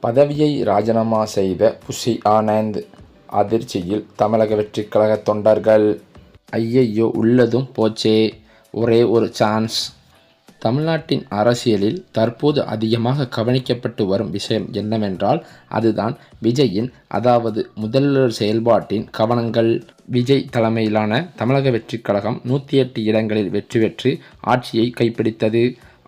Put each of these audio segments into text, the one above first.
பதவியை ராஜினாமா செய்த புஷி ஆனந்த் அதிர்ச்சியில் தமிழக வெற்றிக் கழக தொண்டர்கள். ஐயையோ, உள்ளதும் போச்சே, ஒரே ஒரு சான்ஸ். தமிழ்நாட்டின் அரசியலில் தற்போது அதிகமாக கவனிக்கப்பட்டு வரும் விஷயம் என்னவென்றால் அதுதான் விஜயின், அதாவது முதல்வர் செயல்பாட்டின் கவனங்கள். விஜய் தலைமையிலான தமிழக வெற்றிக் கழகம் 108 இடங்களில் வெற்றி பெற்று ஆட்சியை கைப்பிடித்தது.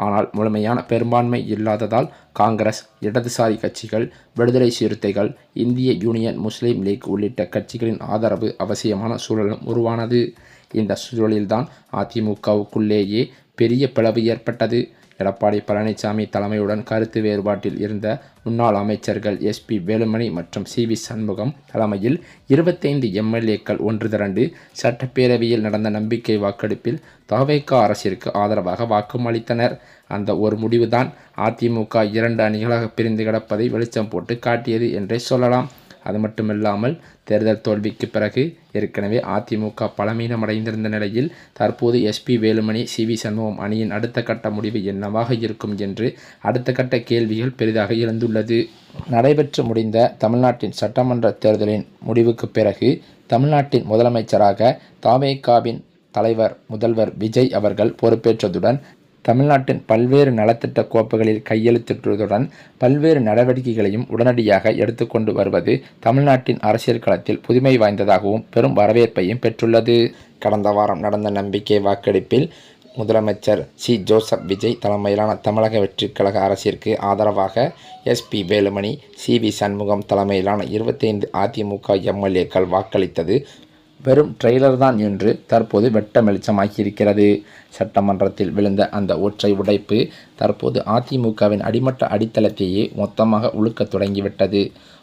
ஆனால் முழுமையான பெரும்பான்மை இல்லாததால் காங்கிரஸ், இடதுசாரி கட்சிகள், விடுதலை சிறுத்தைகள், இந்திய யூனியன் முஸ்லீம் லீக் உள்ளிட்ட கட்சிகளின் ஆதரவு அவசியமான சூழலும் உருவானது. இந்த சூழலில்தான் அதிமுகவுக்குள்ளேயே பெரிய பிளவு ஏற்பட்டது. எடப்பாடி பழனிசாமி தலைமையுடன் கருத்து வேறுபாட்டில் இருந்த முன்னாள் அமைச்சர்கள் எஸ்பி வேலுமணி மற்றும் சிவி சண்முகம் தலைமையில் 25 எம்எல்ஏக்கள் ஒன்று திரண்டு சட்டப்பேரவையில் நடந்த நம்பிக்கை வாக்கெடுப்பில் தவேகா அரசிற்கு ஆதரவாக வாக்கு அளித்தனர். அந்த ஒரு முடிவுதான் அதிமுக 2 அணிகளாக பிரிந்து கிடப்பதை வெளிச்சம் போட்டு காட்டியது என்றே சொல்லலாம். அது மட்டுமில்லாமல் தேர்தல் தோல்விக்கு பிறகு ஏற்கனவே அதிமுக பலவீனமடைந்திருந்த நிலையில் தற்போது எஸ்பி வேலுமணி, சிவி சண்முகம் அணியின் அடுத்த கட்ட முடிவு என்னவாக இருக்கும் என்று அடுத்த கட்ட கேள்விகள் பெரிதாக எழுந்துள்ளது. நடைபெற்று முடிந்த தமிழ்நாட்டின் சட்டமன்ற தேர்தலின் முடிவுக்கு பிறகு தமிழ்நாட்டின் முதலமைச்சராக தவேகாவின் தலைவர் முதல்வர் விஜய் அவர்கள் பொறுப்பேற்றதுடன் தமிழ்நாட்டின் பல்வேறு நலத்திட்ட கோப்புகளில் கையெழுத்திட்டுவதுடன் பல்வேறு நடவடிக்கைகளையும் உடனடியாக எடுத்துக்கொண்டு வருவது தமிழ்நாட்டின் அரசியல் களத்தில் புதுமை வாய்ந்ததாகவும் பெரும் வரவேற்பையும் பெற்றுள்ளது. கடந்த வாரம் நடந்த நம்பிக்கை வாக்கெடுப்பில் முதலமைச்சர் சி. ஜோசப் விஜய் தலைமையிலான தமிழக வெற்றிக் கழக அரசிற்கு ஆதரவாக எஸ்பி வேலுமணி, சிவி சண்முகம் தலைமையிலான 25 அதிமுக எம்எல்ஏக்கள் வாக்களித்தது வெறும் ட்ரெய்லர் தான் என்று தற்போது வெட்ட வெளிச்சமாகியிருக்கிறது. சட்டமன்றத்தில் விழுந்த அந்த ஒற்றை உடைப்பு தற்போது அதிமுகவின் அடிமட்ட அடித்தளத்தையே மொத்தமாக உழுக்க தொடங்கிவிட்டது.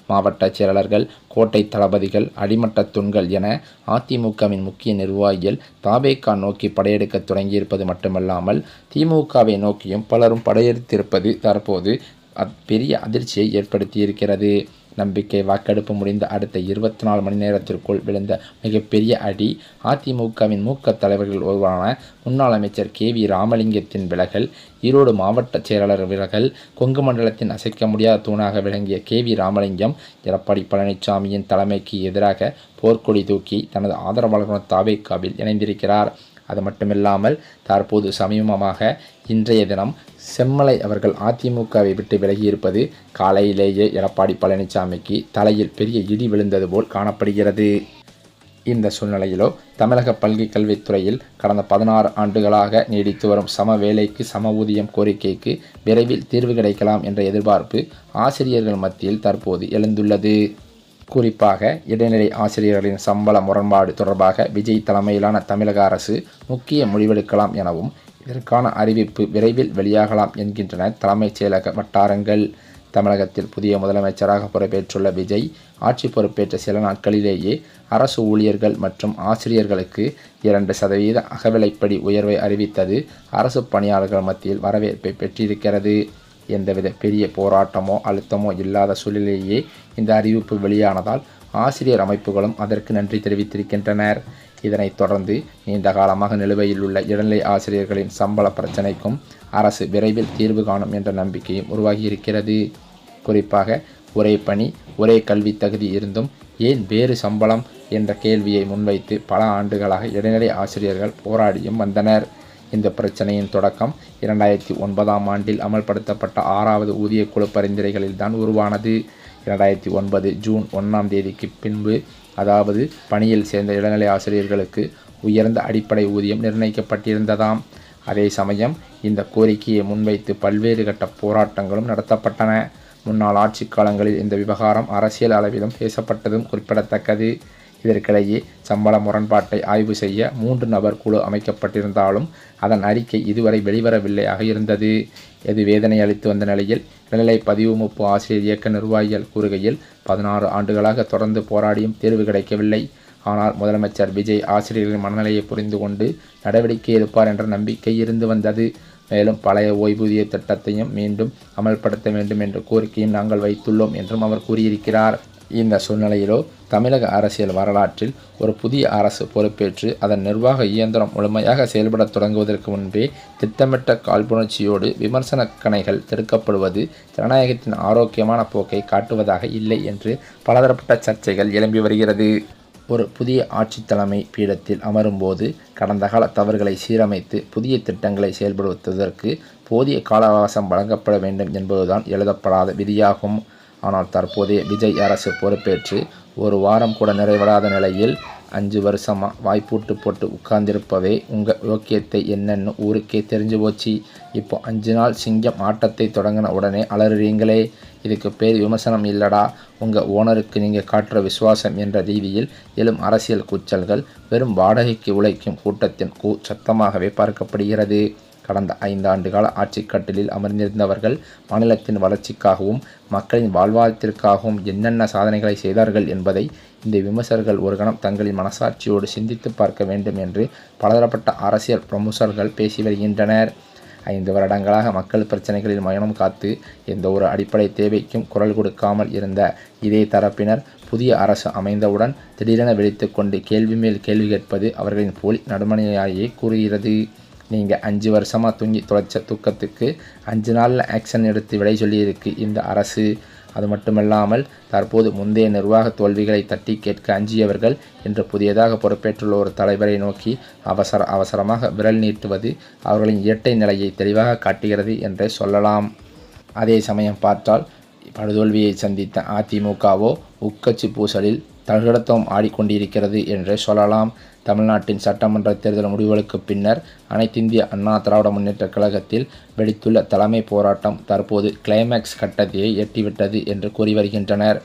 மாவட்ட செயலாளர்கள், கோட்டை தளபதிகள், அடிமட்ட தூண்கள் என அதிமுகவின் முக்கிய நிர்வாகிகள் தவேகா நோக்கி படையெடுக்க தொடங்கியிருப்பது மட்டுமல்லாமல் திமுகவை நோக்கியும் பலரும் படையெடுத்திருப்பது தற்போது பெரிய அதிர்ச்சியை ஏற்படுத்தியிருக்கிறது. நம்பிக்கை வாக்கெடுப்பு முடிந்த அடுத்த 24 மணி நேரத்திற்குள் விழுந்த மிகப்பெரிய அடி அதிமுகவின் மூத்த தலைவர்கள் ஒருவரான முன்னாள் அமைச்சர் KV ராமலிங்கத்தின் விலகல், ஈரோடு மாவட்ட செயலாளர் விலகல், கொங்கு மண்டலத்தின் அசைக்க முடியாத தூணாக விளங்கிய KV ராமலிங்கம் எடப்பாடி பழனிசாமியின் தலைமைக்கு எதிராக போர்க்கொடி தூக்கி தனது ஆதரவாளர்களுடன் தவேகாவில் இணைந்திருக்கிறார். அது மட்டுமில்லாமல் தற்போது சமீபமாக இன்றைய தினம் செம்மலை அவர்கள் அதிமுகவை விட்டு விலகியிருப்பது காலையிலேயே எடப்பாடி பழனிசாமிக்கு தலையில் பெரிய இடி விழுந்தது போல் காணப்படுகிறது. இந்த சூழ்நிலையிலோ தமிழக பள்ளிக் கல்வித்துறையில் கடந்த 16 ஆண்டுகளாக நீடித்து வரும் சம வேலைக்கு சம ஊதியம் கோரிக்கைக்கு விரைவில் தீர்வு கிடைக்கலாம் என்ற எதிர்பார்ப்பு ஆசிரியர்கள் மத்தியில் தற்போது எழுந்துள்ளது. குறிப்பாக இடைநிலை ஆசிரியர்களின் சம்பள முரண்பாடு தொடர்பாக விஜய் தலைமையிலான தமிழக அரசு முக்கிய முடிவெடுக்கலாம் எனவும் இதற்கான அறிவிப்பு விரைவில் வெளியாகலாம் என்கின்றன தலைமைச் செயலக வட்டாரங்கள். தமிழகத்தில் புதிய முதலமைச்சராக பொறுப்பேற்றுள்ள விஜய் ஆட்சி பொறுப்பேற்ற சில நாட்களிலேயே அரசு ஊழியர்கள் மற்றும் ஆசிரியர்களுக்கு 2% அகவிலைப்படி உயர்வை அறிவித்தது அரசு பணியாளர்கள் மத்தியில் வரவேற்பை பெற்றிருக்கிறது. எந்தவித பெரிய போராட்டமோ அழுத்தமோ இல்லாத சூழலிலேயே இந்த அறிவிப்பு வெளியானதால் ஆசிரியர் அமைப்புகளும் அதற்கு நன்றி தெரிவித்திருக்கின்றனர். இதனைத் தொடர்ந்து நீண்ட காலமாக நிலுவையில் உள்ள இடைநிலை ஆசிரியர்களின் சம்பள பிரச்சினைக்கும் அரசு விரைவில் தீர்வு காணும் என்ற நம்பிக்கையும் உருவாகியிருக்கிறது. குறிப்பாக ஒரே பணி, ஒரே கல்வி தகுதி இருந்தும் ஏன் வேறு சம்பளம் என்ற கேள்வியை முன்வைத்து பல ஆண்டுகளாக இடைநிலை ஆசிரியர்கள் போராடியும் வந்தனர். இந்த பிரச்சனையின் தொடக்கம் 2009ஆம் ஆண்டில் அமல்படுத்தப்பட்ட 6வது ஊதிய குழு பரிந்துரைகளில் தான் உருவானது. 2009 ஜூன் 1ஆம் தேதிக்கு பின்பு, அதாவது பணியில் சேர்ந்த இடைநிலை ஆசிரியர்களுக்கு உயர்ந்த அடிப்படை ஊதியம் நிர்ணயிக்கப்பட்டிருந்ததாம். அதே சமயம் இந்த கோரிக்கையை முன்வைத்து பல்வேறு கட்ட போராட்டங்களும் நடத்தப்பட்டன. முன்னாள் ஆட்சி காலங்களில் இந்த விவகாரம் அரசியல் அளவிலும் பேசப்பட்டதும் குறிப்பிடத்தக்கது. இதற்கிடையே சம்பள முரண்பாட்டை ஆய்வு செய்ய 3 நபர் குழு அமைக்கப்பட்டிருந்தாலும் அதன் அறிக்கை இதுவரை வெளிவரவில்லையாக இருந்தது. இது வேதனை அளித்து வந்த நிலையில் இடைநிலை பதிவு மூப்பு ஆசிரியர் இயக்க நிர்வாகிகள் கூறுகையில் 16 ஆண்டுகளாக தொடர்ந்து போராடியும் தீர்வு கிடைக்கவில்லை. ஆனால் முதலமைச்சர் விஜய் ஆசிரியர்களின் மனநிலையை புரிந்து கொண்டு நடவடிக்கை எடுப்பார் என்ற நம்பிக்கை இருந்து வந்தது. மேலும் பழைய ஓய்வூதிய திட்டத்தையும் மீண்டும் அமல்படுத்த வேண்டும் என்ற கோரிக்கையும் நாங்கள் வைத்துள்ளோம் என்றும் அவர் கூறியிருக்கிறார். இந்த சூழ்நிலையிலோ தமிழக அரசியல் வரலாற்றில் ஒரு புதிய அரசு பொறுப்பேற்று அதன் நிர்வாக இயந்திரம் முழுமையாக செயல்படத் தொடங்குவதற்கு முன்பே திட்டமிட்ட காழ்ப்புணர்ச்சியோடு விமர்சன கணைகள் தெடுக்கப்படுவது ஜனநாயகத்தின் ஆரோக்கியமான போக்கை காட்டுவதாக இல்லை என்று பலதரப்பட்ட சர்ச்சைகள் எழும்பி வருகிறது. ஒரு புதிய ஆட்சி தலைமை பீடத்தில் அமரும்போது கடந்த கால தவறுகளை சீரமைத்து புதிய திட்டங்களை செயல்படுத்துவதற்கு போதிய கால அவகாசம் வழங்கப்பட வேண்டும் என்பதுதான் எழுதப்படாத விதியாகும். ஆனால் தற்போதைய விஜய் அரசு பொறுப்பேற்று ஒரு வாரம் கூட நிறைவடாத நிலையில் 5 வருஷமாக வாய்ப்பூட்டு போட்டு உட்கார்ந்திருப்பவே உங்கள் யோக்கியத்தை என்னன்னு ஊருக்கே தெரிஞ்சு போச்சு. இப்போ 5 நாள் சிங்கம் ஆட்டத்தை தொடங்கின உடனே அலறுறீங்களே, இதுக்கு பேர் விமர்சனம் இல்லடா, உங்கள் ஓனருக்கு நீங்கள் காட்டுற விசுவாசம் என்ற ரீதியில் எழும் அரசியல் கூச்சல்கள் வெறும் வாடகைக்கு உழைக்கும் கூட்டத்தின் சத்தமாகவே பார்க்கப்படுகிறது. கடந்த 5 ஆண்டுகால ஆட்சிக்கட்டிலில் அமர்ந்திருந்தவர்கள் மாநிலத்தின் வளர்ச்சிக்காகவும் மக்களின் வாழ்வாதாரத்திற்காகவும் என்னென்ன சாதனைகளை செய்தார்கள் என்பதை இந்த விமர்சகர்கள் ஒரு கணம் தங்களின் மனசாட்சியோடு சிந்தித்து பார்க்க வேண்டும் என்று பலதரப்பட்ட அரசியல் பிரமுகர்கள் பேசி வருகின்றனர். 5 வருடங்களாக மக்கள் பிரச்சனைகளில் மௌனம் காத்து எந்த ஒரு அடிப்படை தேவைக்கும் குரல் கொடுக்காமல் இருந்த இதே தரப்பினர் புதிய அரசு அமைந்தவுடன் திடீரென வெடித்து கொண்டு கேள்வி மேல் கேள்வி கேட்பது அவர்களின் போலி நடுமணியாயே கூறுகிறது. நீங்கள் 5 வருஷமாக தூங்கி தொலைச்ச தூக்கத்துக்கு 5 நாளில் ஆக்ஷன் எடுத்து விடை சொல்லியிருக்கு இந்த அரசு. அது மட்டுமல்லாமல் தற்போது முந்தைய நிர்வாக தோல்விகளை தட்டி கேட்க அஞ்சியவர்கள் இன்று புதியதாக பொறுப்பேற்றுள்ள ஒரு தலைவரை நோக்கி அவசரமாக விரல் நீட்டுவது அவர்களின் இரட்டை நிலையை தெளிவாக காட்டுகிறது என்றே சொல்லலாம். அதே சமயம் பார்த்தால் படுதோல்வியை சந்தித்த அதிமுகவோ உட்கட்சி பூசலில் தகடத்துவம் ஆடிக்கொண்டிருக்கிறது என்றே சொல்லலாம். தமிழ்நாட்டின் சட்டமன்ற தேர்தல் முடிவுகளுக்கு பின்னர் அனைத்திந்திய அண்ணா திராவிட முன்னேற்றக் கழகத்தில் வெடித்துள்ள தலைமை போராட்டம் தற்போது கிளைமேக்ஸ் கட்டத்தையே எட்டிவிட்டது என்று கூறி வருகின்றனர்.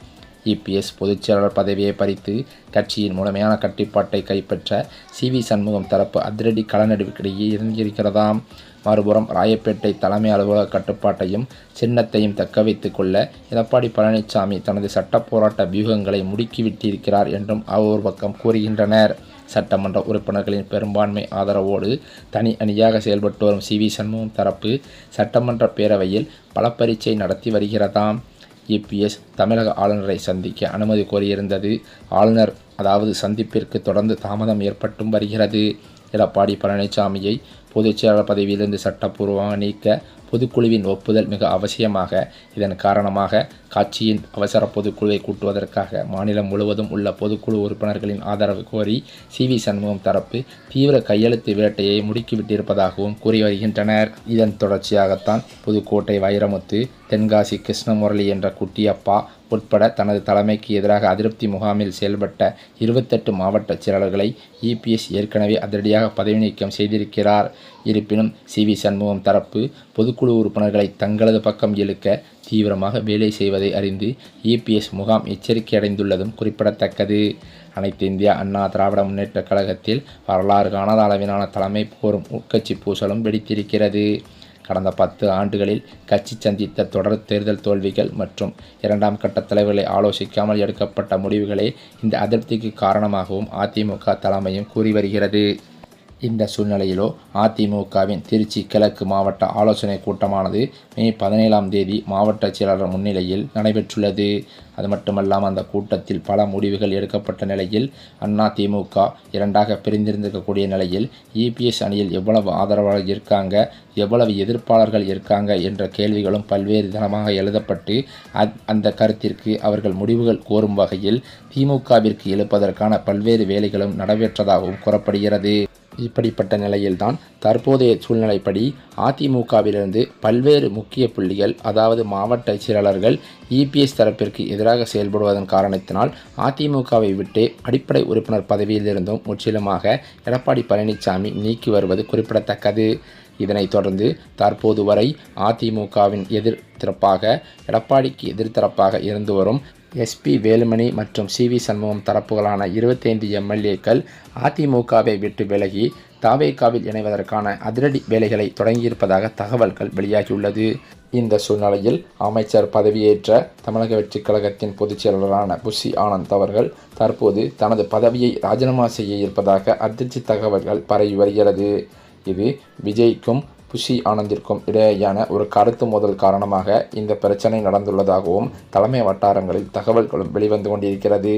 இபிஎஸ் பொதுச்செயலாளர் பதவியை பறித்து கட்சியின் முழுமையான கட்டுப்பாட்டை கைப்பற்ற CV சண்முகம் தரப்பு அதிரடி கள நடவடிக்கையை இறங்கியிருக்கிறதாம். மறுபுறம் ராயப்பேட்டை தலைமை அலுவலக கட்டுப்பாட்டையும் சின்னத்தையும் தக்க வைத்துக் கொள்ள எடப்பாடி பழனிசாமி தனது சட்ட போராட்ட வியூகங்களை முடுக்கிவிட்டிருக்கிறார் என்றும் ஒரு பக்கம் கூறுகின்றனர். சட்டமன்ற உறுப்பினர்களின் பெரும்பான்மை ஆதரவோடு தனி அணியாக செயல்பட்டு வரும் CV சண்முகம் தரப்பு சட்டமன்ற பேரவையில் பல பரீட்சை நடத்தி வருகிறதாம். இபிஎஸ் தமிழக ஆளுநரை சந்திக்க அனுமதி கோரியிருந்தது. ஆளுநர் சந்திப்பிற்கு தொடர்ந்து தாமதம் ஏற்பட்டும் வருகிறது. எடப்பாடி பழனிசாமியை பொதுச்செயலாளர் பதவியிலிருந்து சட்டப்பூர்வமாக நீக்க பொதுக்குழுவின் ஒப்புதல் மிக அவசியமாக. இதன் காரணமாக கட்சியின் அவசர பொதுக்குழுவை கூட்டுவதற்காக மாநிலம் முழுவதும் உள்ள பொதுக்குழு உறுப்பினர்களின் ஆதரவு கோரி CV சண்முகம் தரப்பு தீவிர கையெழுத்து வேட்டையை முடுக்கிவிட்டிருப்பதாகவும் கூறி வருகின்றனர். இதன் தொடர்ச்சியாகத்தான் புதுக்கோட்டை வைரமுத்து, தென்காசி கிருஷ்ணமுரளி என்ற குட்டியப்பா உட்பட தனது தலைமைக்கு எதிராக அதிருப்தி முகாமில் செயல்பட்ட 28 மாவட்ட செயலாளர்களை இபிஎஸ் ஏற்கனவே அதிரடியாக பதவி நீக்கம் செய்திருக்கிறார். இருப்பினும் CV சண்முகம் தரப்பு பொதுக்குழு உறுப்பினர்களை தங்களது பக்கம் இழுக்க தீவிரமாக வேலை செய்வதை அறிந்து இபிஎஸ் முகாம் எச்சரிக்கை அடைந்துள்ளதும் குறிப்பிடத்தக்கது. அனைத்து இந்திய அண்ணா திராவிட முன்னேற்றக் கழகத்தில் வரலாறு காணாத அளவிலான தலைமை போரும் உட்கட்சி பூசலும் வெடித்திருக்கிறது. கடந்த 10 ஆண்டுகளில் கட்சி சந்தித்த தொடர் தேர்தல் தோல்விகள் மற்றும் 2ஆம் கட்ட தலைவர்களை ஆலோசிக்காமல் எடுக்கப்பட்ட முடிவுகளே இந்த அதிருப்திக்கு காரணமாகவும் அதிமுக தலைமையும் கூறி வருகிறது. இந்த சூழ்நிலையிலோ அதிமுகவின் திருச்சி கிழக்கு மாவட்ட ஆலோசனை கூட்டமானது மே 17ஆம் தேதி மாவட்ட செயலாளர் முன்னிலையில் நடைபெற்றுள்ளது. அது மட்டுமல்லாமல் அந்த கூட்டத்தில் பல முடிவுகள் எடுக்கப்பட்ட நிலையில் அதிமுக 2ஆக பிரிந்திருந்திருக்கக்கூடிய நிலையில் இபிஎஸ் அணியில் எவ்வளவு ஆதரவாளர்கள் இருக்காங்க, எவ்வளவு எதிர்ப்பாளர்கள் இருக்காங்க என்ற கேள்விகளும் பல்வேறு விதமாக எழுதப்பட்டு அந்த கருத்திற்கு அவர்கள் முடிவுகள் கோரும் வகையில் திமுகவிற்கு எழுப்பதற்கான பல்வேறு வேலைகளும் நடைபெற்றதாகவும் கூறப்படுகிறது. இப்படிப்பட்ட நிலையில்தான் தற்போதைய சூழ்நிலைப்படி அதிமுகவிலிருந்து பல்வேறு முக்கிய புள்ளிகள் மாவட்ட செயலாளர்கள் இபிஎஸ் தரப்பிற்கு எதிராக செயல்படுவதன் காரணத்தினால் அதிமுகவை விட்டு அடிப்படை உறுப்பினர் பதவியிலிருந்தும் முற்றிலுமாக எடப்பாடி பழனிசாமி நீக்கி வருவது குறிப்பிடத்தக்கது. இதனைத் தொடர்ந்து தற்போது வரை அதிமுகவின் எதிர்த்தரப்பாக எடப்பாடிக்கு எதிர்த்தரப்பாக இருந்து வரும் SP வேலுமணி மற்றும் CV சண்முகம் தரப்புகளான 25 MLAக்கள் அதிமுகவை விட்டு விலகி தவேகாவில் இணைவதற்கான அதிரடி வேலைகளை தொடங்கியிருப்பதாக தகவல்கள் வெளியாகியுள்ளது. இந்த சூழ்நிலையில் அமைச்சர் பதவியேற்ற தமிழக வெற்றிக் கழகத்தின் பொதுச் செயலாளரான புஷி ஆனந்த் அவர்கள் தற்போது தனது பதவியை ராஜினாமா செய்ய இருப்பதாக அதிர்ச்சி தகவல்கள் பரவி வருகிறது. இது விஜய்க்கும் புஷி ஆனந்திற்கும் இடையேயான ஒரு கருத்து மோதல் காரணமாக இந்த பிரச்சனை நடந்துள்ளதாகவும் தலைமை வட்டாரங்களில் தகவல்களும் வெளிவந்து கொண்டிருக்கிறது.